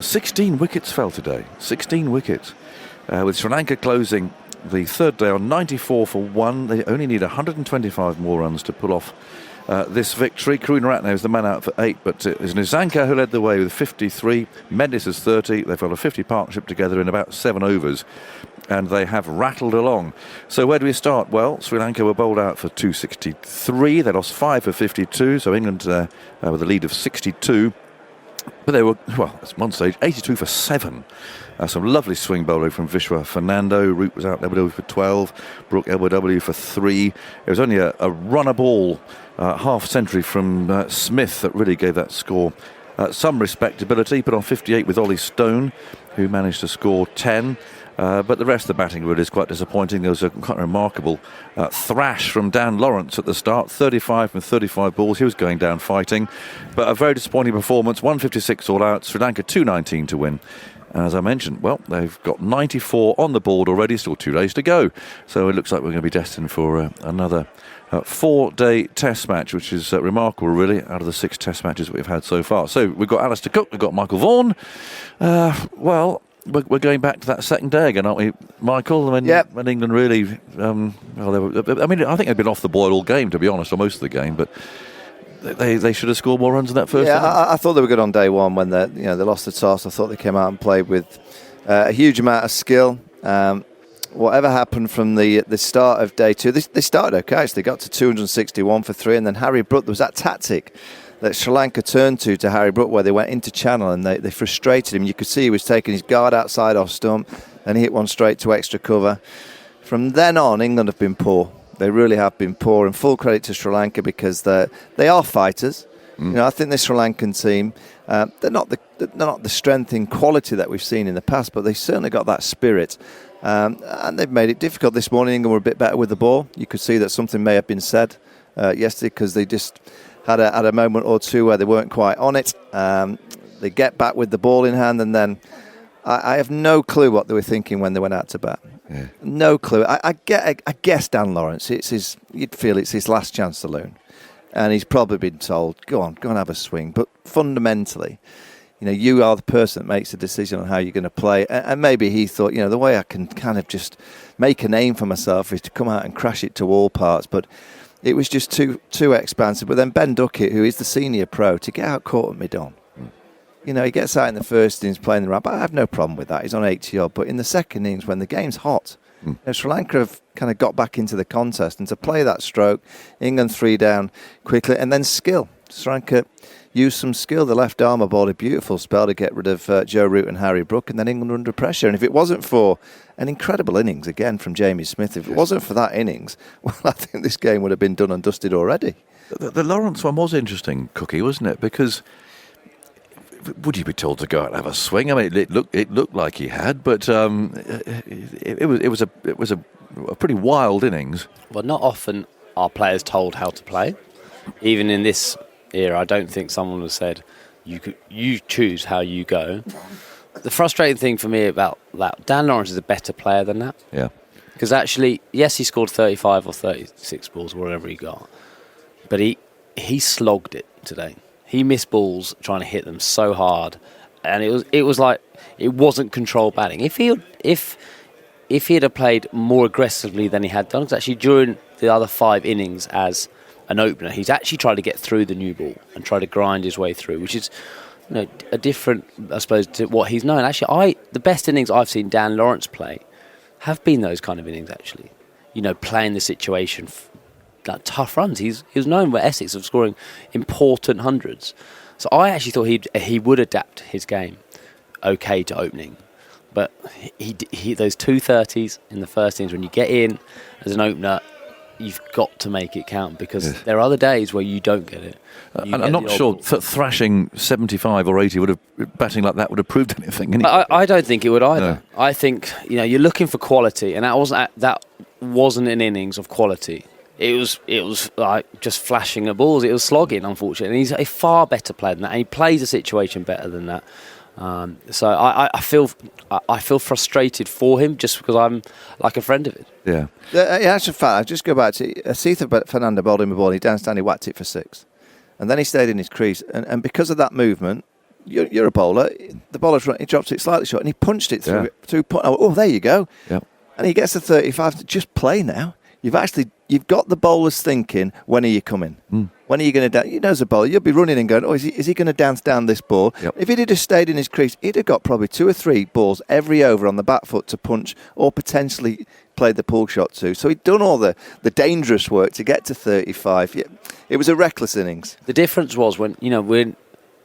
16 wickets fell today. 16 wickets. With Sri Lanka closing the third day on 94 for 1. They only need 125 more runs to pull off this victory. Karunaratne is the man out for 8, but it was Nisanka who led the way with 53. Mendes has 30. They've got a 50 partnership together in about 7 overs, and they have rattled along. So where do we start? Well, Sri Lanka were bowled out for 263. They lost 5 for 52, so England with a lead of 62. But they were, well, at one stage, 82 for 7. Some lovely swing bowling from Vishwa Fernando. Root was out LBW for 12. Brooke LBW for 3. It was only a runner ball half-century from Smith that really gave that score some respectability. Put on 58 with Ollie Stone, who managed to score 10. But the rest of the batting really is quite disappointing. There was a quite remarkable thrash from Dan Lawrence at the start. 35 from 35 balls. He was going down fighting. But a very disappointing performance. 156 all out. Sri Lanka 219 to win. As I mentioned, well, they've got 94 on the board already. Still 2 days to go. So it looks like we're going to be destined for another 4-day test match, which is remarkable, really, out of the 6 test matches we've had so far. So we've got Alistair Cook, we've got Michael Vaughan. Well, we're going back to that second day again, aren't we, Michael? When England really, I think they've been off the boil all game, to be honest, or most of the game, but they should have scored more runs in that first inning. I thought they were good on day one when they lost the toss. I thought they came out and played with a huge amount of skill. Whatever happened from the start of day 2, they started okay. So they got to 261 for 3, and then Harry Brook, there was that tactic that Sri Lanka turned to Harry Brook, where they went into channel and they frustrated him. You could see he was taking his guard outside off stump, then he hit one straight to extra cover. From then on, England have been poor. They really have been poor, and full credit to Sri Lanka because they are fighters. I think this Sri Lankan team, they're not the strength in quality that we've seen in the past, but they certainly got that spirit. And they've made it difficult. This morning, England were a bit better with the ball. You could see that something may have been said yesterday because they just had a moment or two where they weren't quite on it. They get back with the ball in hand, and then I have no clue what they were thinking when they went out to bat. Yeah. No clue. I guess Dan Lawrence, you'd feel it's his last chance to learn. And he's probably been told, go and have a swing. But fundamentally, you are the person that makes the decision on how you're going to play. And maybe he thought, the way I can kind of just make a name for myself is to come out and crash it to all parts. But it was just too expansive. But then Ben Duckett, who is the senior pro, to get out caught at mid-on. He gets out in the first innings playing the ramp. I have no problem with that. He's on 80-odd. But in the second innings, when the game's hot, Sri Lanka have kind of got back into the contest. And to play that stroke, England 3 down quickly. And then skill. Sri Lanka used some skill. The left armour bowled a beautiful spell to get rid of Joe Root and Harry Brook. And then England were under pressure. And if it wasn't for an incredible innings, again, from Jamie Smith, if it wasn't for that innings, well, I think this game would have been done and dusted already. The Lawrence one was interesting, Cookie, wasn't it? Because would you be told to go out and have a swing? I mean, it looked like he had, but it was a pretty wild innings. Well, not often are players told how to play. Even in this era, I don't think someone has said you choose how you go. The frustrating thing for me about that, Dan Lawrence is a better player than that. Yeah. Because actually, yes, he scored 35 or 36 balls, whatever he got, but he slogged it today. He missed balls trying to hit them so hard, and it was like it wasn't controlled batting. If he had played more aggressively than he had done, because actually during the other 5 innings as an opener, he's actually tried to get through the new ball and try to grind his way through, which is a different, I suppose, to what he's known. Actually, the best innings I've seen Dan Lawrence play have been those kind of innings. Actually, playing the situation. Like tough runs. He was known by Essex of scoring important hundreds. So I actually thought he would adapt his game okay to opening. But he those 230s in the first innings, when you get in as an opener, you've got to make it count, because there are other days where you don't get it. I'm not sure thrashing 75 or 80 batting like that would have proved anything. I don't think it would either. No. I think you're looking for quality, and that wasn't an innings of quality. It was like just flashing at balls. It was slogging, unfortunately. And he's a far better player than that, and he plays the situation better than that. So I feel frustrated for him, just because I'm like a friend of it. Yeah. Actually, fact, I just go back to Asitha Fernando bowled him a ball. He danced down, he whacked it for 6, and then he stayed in his crease. And because of that movement, you're a bowler. The bowler's run, he drops it slightly short, and he punched it through. Yeah. Oh, there you go. Yep. And he gets the 35. Just play now. You've got the bowlers thinking, when are you coming? When are you going to dance? You know, as a bowler, you'll be running and going, is he going to dance down this ball? Yep. If he'd have stayed in his crease, he'd have got probably 2 or 3 balls every over on the back foot to punch or potentially play the pull shot to. So he'd done all the dangerous work to get to 35. Yeah, it was a reckless innings. The difference was when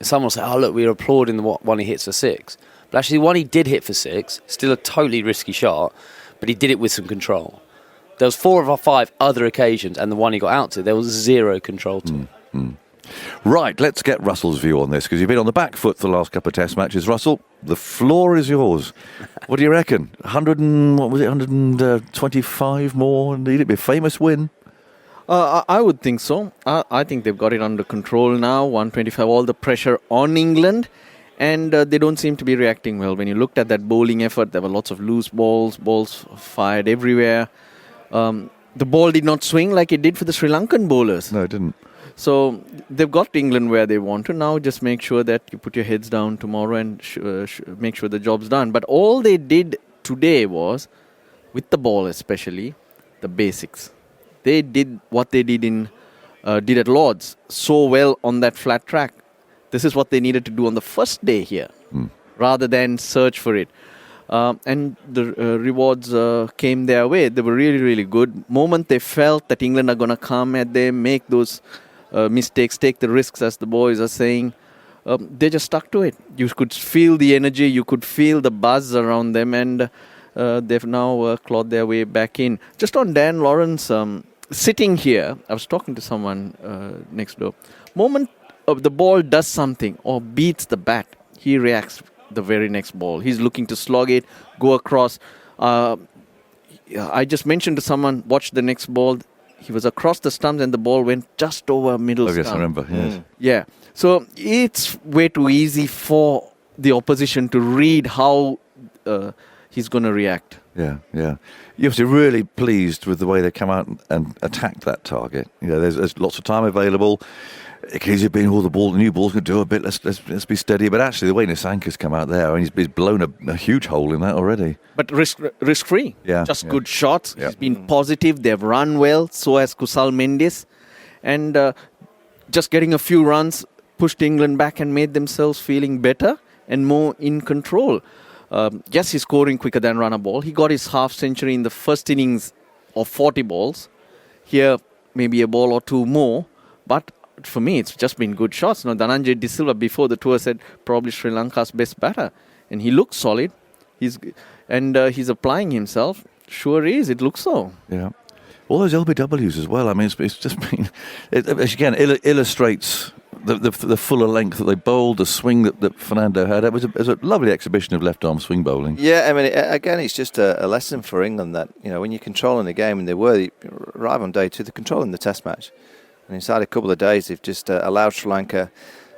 someone will say, "Oh, look, we were applauding the one he hits for 6," but actually the one he did hit for 6, still a totally risky shot, but he did it with some control. There was 4 or 5 other occasions, and the one he got out to, there was 0 control to. Right, let's get Russell's view on this, because you've been on the back foot for the last couple of Test matches. Russell, the floor is yours. What do you reckon? 125 more? Indeed, it'd be a famous win. I would think so. I think they've got it under control now. 125, all the pressure on England, and they don't seem to be reacting well. When you looked at that bowling effort, there were lots of loose balls fired everywhere. The ball did not swing like it did for the Sri Lankan bowlers. No, it didn't. So they've got England where they want to. Now just make sure that you put your heads down tomorrow and make sure the job's done. But all they did today was, with the ball especially, the basics. They did what they did at Lord's so well on that flat track. This is what they needed to do on the first day here, rather than search for it. And the rewards came their way. They were really, really good. Moment they felt that England are going to come at them, make those mistakes, take the risks, as the boys are saying, they just stuck to it. You could feel the energy, you could feel the buzz around them, and they've now clawed their way back in. Just on Dan Lawrence, sitting here, I was talking to someone next door. Moment the ball does something or beats the bat, he reacts the very next ball. He's looking to slog it, go across. I just mentioned to someone, watch the next ball. He was across the stumps and the ball went just over middle stump. Yes, I remember. Yes. Yeah. So it's way too easy for the opposition to read how he's going to react. Yeah. You're obviously really pleased with the way they come out and attacked that target. There's lots of time available. Occasionally being all the new ball's going to do a bit. Let's be steady. But actually, the way Nisanka's come out there, he's blown a huge hole in that already. But risk free. Yeah. Just good shots. Yeah. He's been positive. They've run well. So has Kusal Mendes, and just getting a few runs pushed England back and made themselves feeling better and more in control. Yes, he's scoring quicker than run a ball. He got his half century in the first innings of 40 balls. Here, maybe a ball or 2 more, but for me, it's just been good shots. Dhananjay De Silva before the tour said probably Sri Lanka's best batter, and he looks solid. He's applying himself. Sure is. It looks so. Yeah, all those LBWs as well. I mean, it's just been. It illustrates the fuller length that they bowled, the swing that Fernando had. It was a lovely exhibition of left arm swing bowling. Yeah, I mean, again, it's just a lesson for England that when you're controlling the game, and they were arrive on day 2, they're controlling the Test match. And inside a couple of days, they've just allowed Sri Lanka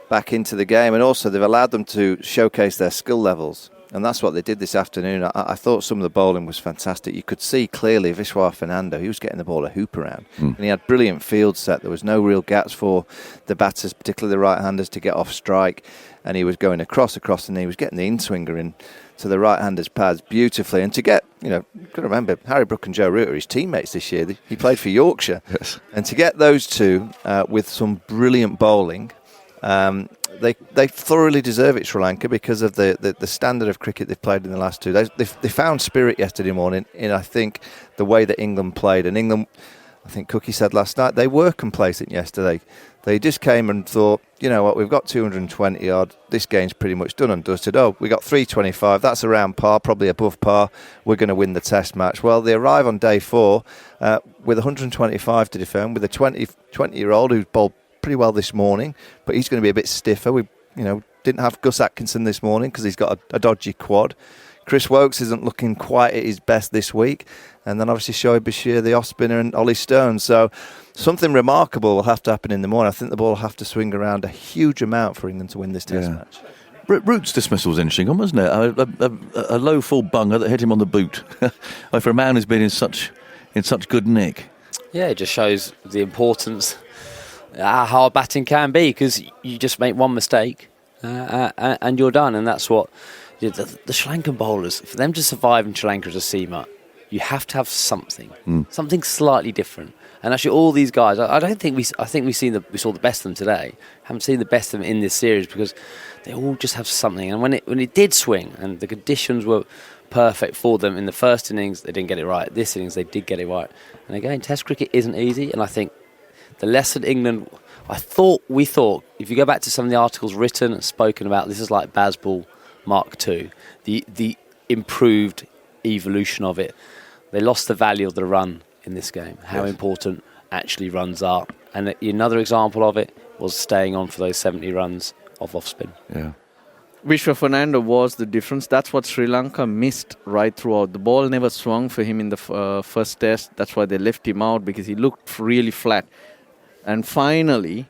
back into the game. And also, they've allowed them to showcase their skill levels. And that's what they did this afternoon. I thought some of the bowling was fantastic. You could see clearly Vishwa Fernando, he was getting the ball a hoop around. And he had brilliant field set. There was no real gaps for the batters, particularly the right-handers, to get off strike. And he was going across, and he was getting the in-swinger in to the right-handers' pads beautifully. And to get, you got to remember, Harry Brook and Joe Root are his teammates this year. He played for Yorkshire. Yes. And to get those two with some brilliant bowling, they thoroughly deserve it, Sri Lanka, because of the standard of cricket they've played in the last 2 days. They found spirit yesterday morning in, I think, the way that England played. And England, I think Cookie said last night, they were complacent yesterday. They just came and thought, you know what, we've got 220 odd. This game's pretty much done and dusted. Oh, we got 325. That's around par, probably above par. We're going to win the Test match. Well, they arrive on day 4 with 125 to defend, with a 20-year-old who's bowled pretty well this morning, but he's going to be a bit stiffer. We, didn't have Gus Atkinson this morning because he's got a dodgy quad. Chris Wokes isn't looking quite at his best this week. And then obviously Shoaib Bashir, the off-spinner, and Ollie Stone. So something remarkable will have to happen in the morning. I think the ball will have to swing around a huge amount for England to win this Test match. Root's dismissal was interesting, wasn't it? A low full bunger that hit him on the boot. For a man who's been in such good nick. Yeah, it just shows the importance how batting can be, because you just make one mistake and you're done. And that's what the Sri Lankan bowlers, for them to survive in Sri Lanka as a seamer, you have to have something slightly different. And actually, all these guys, I think we saw the best of them today. Haven't seen the best of them in this series because they all just have something. And when it did swing and the conditions were perfect for them in the first innings, they didn't get it right. This innings, they did get it right. And again, Test cricket isn't easy. And I think the lesson England, we thought, if you go back to some of the articles written and spoken about, this is like Bazball Mark II, the improved evolution of it. They lost the value of the run in this game, how important actually runs are. And another example of it was staying on for those 70 runs of off spin. Yeah. Vishwa Fernando was the difference. That's what Sri Lanka missed right throughout. The ball never swung for him in the first test. That's why they left him out, because he looked really flat. And finally,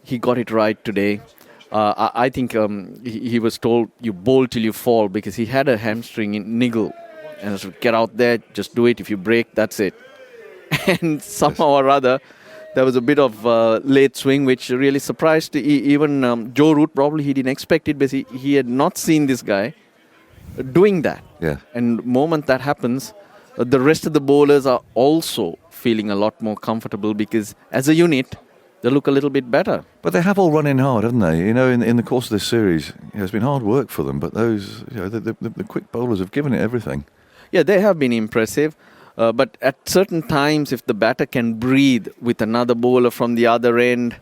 he got it right today. I think he was told, you bowl till you fall, because he had a hamstring niggle. And I said, get out there, just do it. If you break, that's it. And somehow or other, there was a bit of late swing, which really surprised even Joe Root. Probably he didn't expect it, because he had not seen this guy doing that. Yeah. And the moment that happens, the rest of the bowlers are also feeling a lot more comfortable, because as a unit, they look a little bit better. But they have all run in hard, haven't they? You know, in the course of this series, it's been hard work for them. But those, the quick bowlers have given it everything. Yeah, they have been impressive. But at certain times, if the batter can breathe with another bowler from the other end,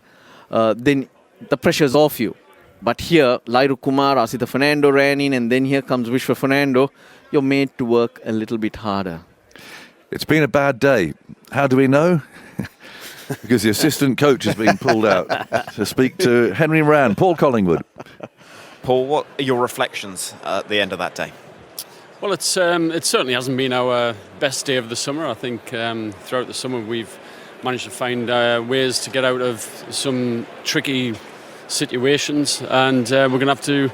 then the pressure's off you. But here, Lairu Kumar, Asitha Fernando ran in, and then here comes Vishwa Fernando. You're made to work a little bit harder. It's been a bad day. How do we know? Because the assistant coach has been pulled out to speak to Henry Moran, Paul Collingwood. Paul, what are your reflections at the end of that day? Well, it certainly hasn't been our best day of the summer. I think throughout the summer we've managed to find ways to get out of some tricky situations, and we're going to have to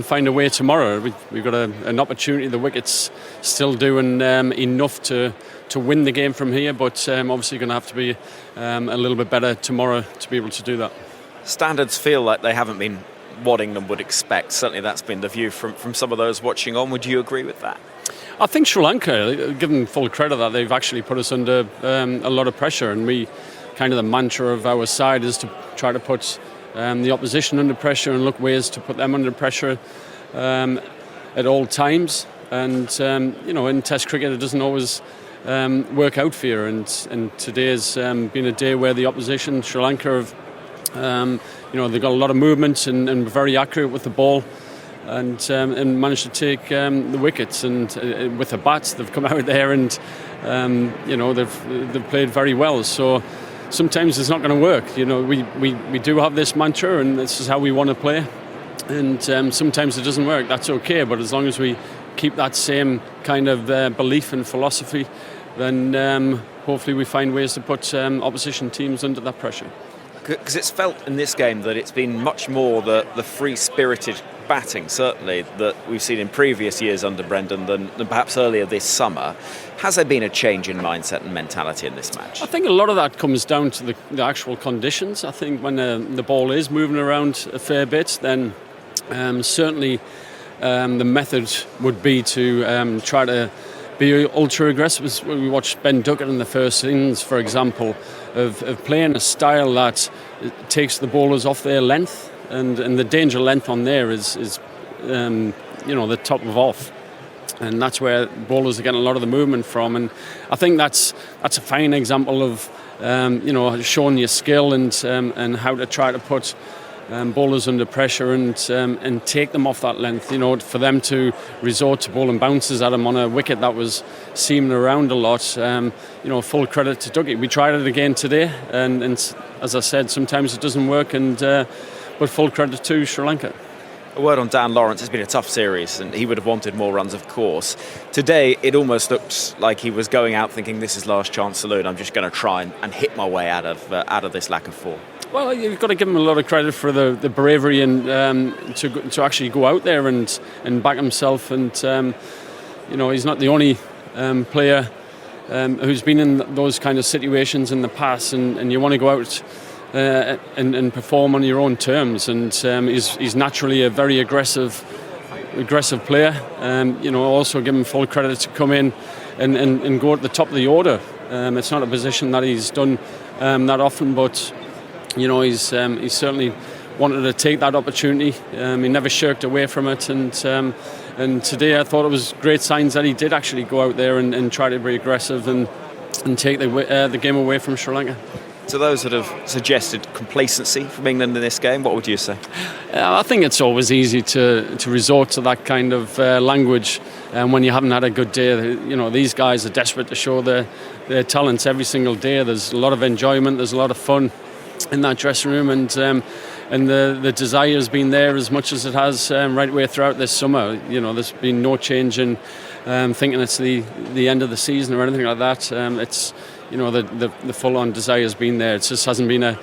find a way tomorrow. We've got an opportunity. The wicket's still doing enough to win the game from here, but obviously going to have to be a little bit better tomorrow to be able to do that. Standards feel like they haven't been what England would expect. Certainly that's been the view from some of those watching on. Would you agree with that? I think Sri Lanka, give them full credit that they've actually put us under a lot of pressure, and we kind of the mantra of our side is to try to put the opposition under pressure and look ways to put them under pressure at all times. And in Test cricket it doesn't always work out for you, and today's been a day where the opposition, Sri Lanka, have they've got a lot of movement and very accurate with the ball, and managed to take the wickets. And with the bats, they've come out there and they've played very well. So sometimes it's not going to work. We do have this mantra, and this is how we want to play. And sometimes it doesn't work. That's okay. But as long as we keep that same kind of belief and philosophy, then hopefully we find ways to put opposition teams under that pressure. Because it's felt in this game that it's been much more the free-spirited batting, certainly, that we've seen in previous years under Brendan than perhaps earlier this summer. Has there been a change in mindset and mentality in this match? I think a lot of that comes down to the actual conditions. I think when the ball is moving around a fair bit, then certainly the method would be to try to be ultra aggressive. We watched Ben Duckett in the first innings, for example, of playing a style that takes the bowlers off their length, and the danger length on there is the top of off, and that's where bowlers are getting a lot of the movement from. And I think that's a fine example of showing your skill and how to try to put bowlers under pressure and take them off that length. For them to resort to bowling bounces at them on a wicket that was seaming around a lot. Full credit to Dougie. We tried it again today, and as I said, sometimes it doesn't work. But full credit to Sri Lanka. A word on Dan Lawrence. It's been a tough series, and he would have wanted more runs, of course. Today, it almost looked like he was going out thinking, "This is last chance saloon. I'm just going to try and hit my way out of this lack of form." Well, you've got to give him a lot of credit for the bravery and to actually go out there and back himself. And he's not the only player who's been in those kind of situations in the past. And you want to go out and perform on your own terms. And he's naturally a very aggressive player. Also give him full credit to come in and go at the top of the order. It's not a position that he's done that often, but he's certainly wanted to take that opportunity. He never shirked away from it, and today I thought it was great signs that he did actually go out there and try to be aggressive and take the game away from Sri Lanka. To those that have suggested complacency from England in this game, what would you say? I think it's always easy to resort to that kind of language when you haven't had a good day. These guys are desperate to show their talents every single day. There's a lot of enjoyment, there's a lot of fun in that dressing room, and the desire has been there as much as it has right away throughout this summer. There's been no change in thinking it's the end of the season or anything like that. It's the full-on desire has been there. It just hasn't been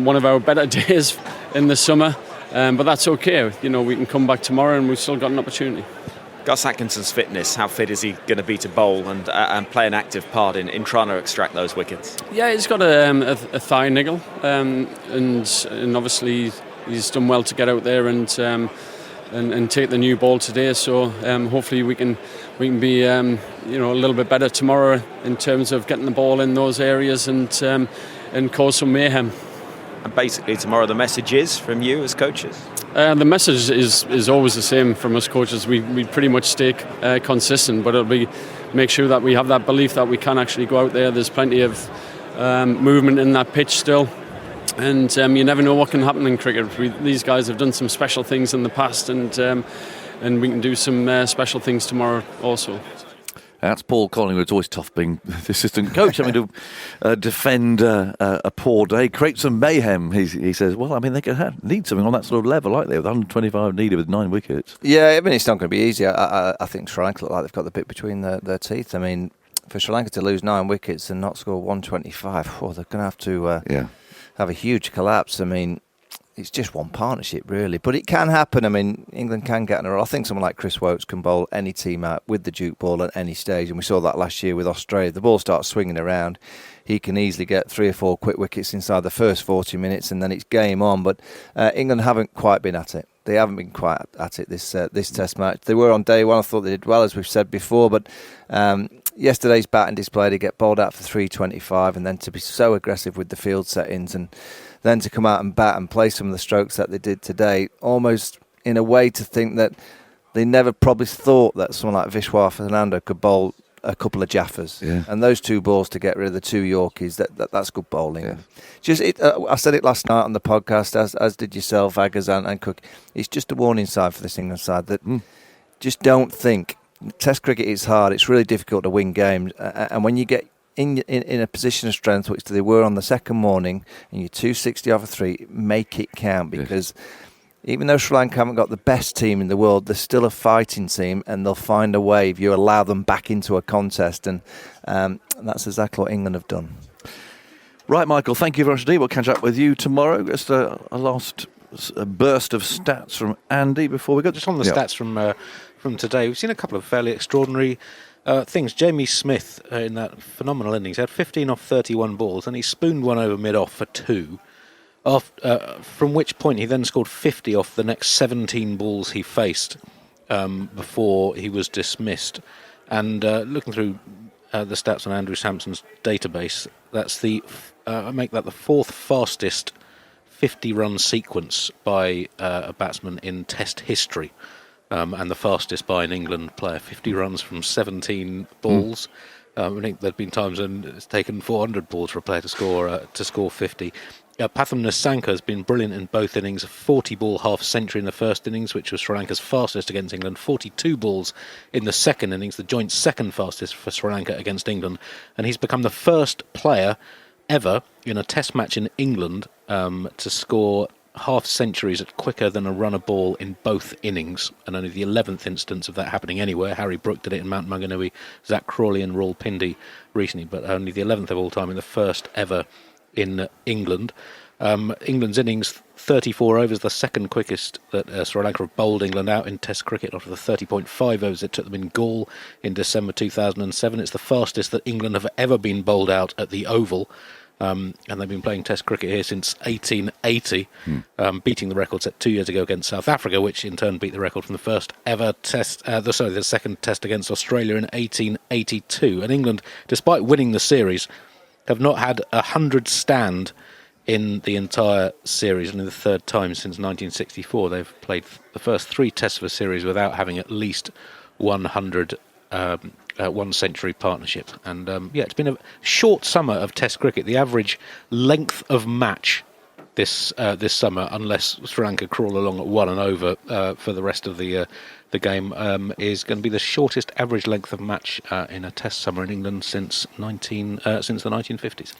one of our better days in the summer, but that's okay. We can come back tomorrow and we've still got an opportunity. Gus Atkinson's fitness, how fit is he going to be to bowl and play an active part in trying to extract those wickets? Yeah, he's got a thigh niggle, and obviously he's done well to get out there and take the new ball today. So hopefully we can be a little bit better tomorrow in terms of getting the ball in those areas and cause some mayhem. And basically tomorrow the message is from you as coaches? The message is always the same from us coaches. We pretty much stay consistent, but it'll be make sure that we have that belief that we can actually go out there. There's plenty of movement in that pitch still, and you never know what can happen in cricket. These guys have done some special things in the past, and we can do some special things tomorrow also. That's Paul Collingwood. It's always tough being the assistant coach, having to defend a poor day, create some mayhem. He says, well, they could need something on that sort of level, like they with 125 needed with 9 wickets. Yeah, it's not going to be easy. I think Sri Lanka look like they've got the bit between their teeth. For Sri Lanka to lose 9 wickets and not score 125, they're going to have to have a huge collapse. It's just one partnership, really. But it can happen. England can get in a row. I think someone like Chris Woakes can bowl any team out with the Duke ball at any stage. And we saw that last year with Australia. The ball starts swinging around. He can easily get 3 or 4 quick wickets inside the first 40 minutes, and then it's game on. But England haven't quite been at it. They haven't been quite at it this Test match. They were on day one. I thought they did well, as we've said before. But yesterday's batting display, to get bowled out for 325 and then to be so aggressive with the field settings and then to come out and bat and play some of the strokes that they did today, almost in a way to think that they never probably thought that someone like Vishwa Fernando could bowl a couple of Jaffas. Yeah. And those 2 balls to get rid of the 2 Yorkies, that's good bowling. Yeah. I said it last night on the podcast, as did yourself, Aggers and Cook. It's just a warning sign for this England side that just don't think. Test cricket is hard. It's really difficult to win games. And when you get in a position of strength, which they were on the second morning, and you're 260 over 3, make it count, because even though Sri Lanka haven't got the best team in the world, they're still a fighting team, and they'll find a way if you allow them back into a contest, and that's exactly what England have done. Right, Michael, thank you very much indeed. We'll catch up with you tomorrow. Just a last burst of stats from Andy before we go. Just on the stats from today, we've seen a couple of fairly extraordinary things. Jamie Smith, in that phenomenal innings, had 15 off 31 balls, and he spooned one over mid-off for 2. From which point he then scored 50 off the next 17 balls he faced before he was dismissed. And looking through the stats on Andrew Sampson's database, that's I make that the 4th fastest 50-run sequence by a batsman in Test history. And the fastest by an England player, 50 runs from 17 balls. I think there have been times when it's taken 400 balls for a player to score 50. Pathum Nissanka has been brilliant in both innings. A 40-ball half-century in the first innings, which was Sri Lanka's fastest against England. 42 balls in the second innings, the joint second fastest for Sri Lanka against England. And he's become the first player ever in a Test match in England to score half-centuries at quicker than a run a ball in both innings, and only the 11th instance of that happening anywhere. Harry Brook did it in Mount Maunganui, Zach Crawley and Rawalpindi recently, but only the 11th of all time and the first ever in England. England's innings, 34 overs, the second quickest that Sri Lanka have bowled England out in Test cricket after the 30.5 overs it took them in Galle in December 2007. It's the fastest that England have ever been bowled out at the Oval. And they've been playing Test cricket here since 1880, beating the record set 2 years ago against South Africa, which in turn beat the record from the first ever Test, the second Test against Australia in 1882. And England, despite winning the series, have not had 100 stand in the entire series, and in the third time since 1964. They've played the first 3 Tests of a series without having at least 100 one-century partnership. And it's been a short summer of Test cricket. The average length of match this summer, unless Sri Lanka crawl along at 1 and over for the rest of the game, is going to be the shortest average length of match in a Test summer in England since the 1950s.